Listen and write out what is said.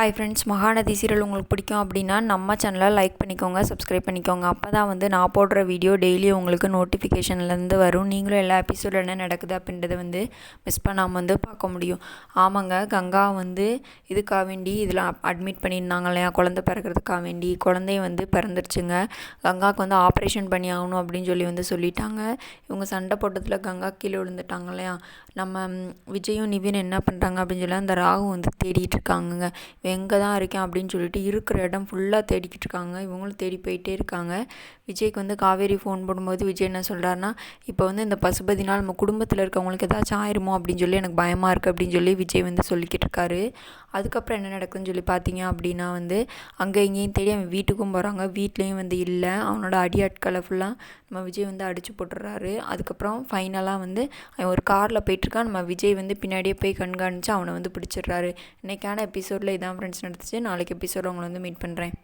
Hi friends, Mahanadi serial உங்களுக்கு பிடிக்கும் அப்படின்னா நம்ம சேனலை லைக் பண்ணிக்கோங்க, சப்ஸ்கிரைப் பண்ணிக்கோங்க. அப்போ தான் நான் போடுற வீடியோ டெய்லியும் உங்களுக்கு நோட்டிஃபிகேஷன்லேருந்து வரும். நீங்களும் எல்லா எபிசோடில் என்ன நடக்குது அப்படின்றத மிஸ் பண்ணாமல் பார்க்க முடியும். ஆமாங்க, கங்கா இதுக்காக வேண்டி இதில் அட்மிட் பண்ணியிருந்தாங்க இல்லையா, குழந்தை பிறக்கிறதுக்காக வேண்டி. குழந்தைய பிறந்துருச்சுங்க. கங்காவுக்கு ஆப்ரேஷன் பண்ணி ஆகணும் அப்படின்னு சொல்லிட்டாங்க. இவங்க சண்டை போட்டதில் கங்கா கீழே விழுந்துட்டாங்க இல்லையா. நம்ம விஜயும் நிவின் என்ன பண்ணுறாங்க அப்படின்னு சொல்லி அந்த ராகு தேடிட்டு இருக்காங்க. எங்கே தான் இருக்கேன் அப்படின்னு சொல்லிட்டு இருக்கிற இடம் ஃபுல்லாக தேடிக்கிட்டு இருக்காங்க. இவங்களும் தேடி போயிட்டே இருக்காங்க. விஜய்க்கு காவேரி ஃபோன் போடும்போது விஜய் என்ன சொல்கிறாருன்னா, இப்போ இந்த பசுபதினால் நம்ம குடும்பத்தில் இருக்கவங்களுக்கு ஏதாச்சும் ஆயிருமோ அப்படின்னு சொல்லி எனக்கு பயமாக இருக்குது அப்படின்னு சொல்லி விஜய் சொல்லிக்கிட்டு இருக்காரு. அதுக்கப்புறம் என்ன நடக்குதுன்னு சொல்லி பார்த்தீங்க அப்படின்னா அங்கே இங்கேயும் தேடி அவன் வீட்டுக்கும் போகிறாங்க. வீட்லேயும் இல்லை. அவனோட அடியாட்களை ஃபுல்லாக நம்ம விஜய் அடித்து போட்டுடுறாரு. அதுக்கப்புறம் ஃபைனலாக அவன் ஒரு காரில் போயிட்டுருக்கான். நம்ம விஜய் பின்னாடியே போய் கண்காணித்து அவனை பிடிச்சிடுறாரு. இன்றைக்கான எபிசோடில் இதான் ஃப்ரெண்ட்ஸ் நடந்துச்சு. நாளைக்கு எபிசோட உங்களை மீட் பண்ணுறேன்.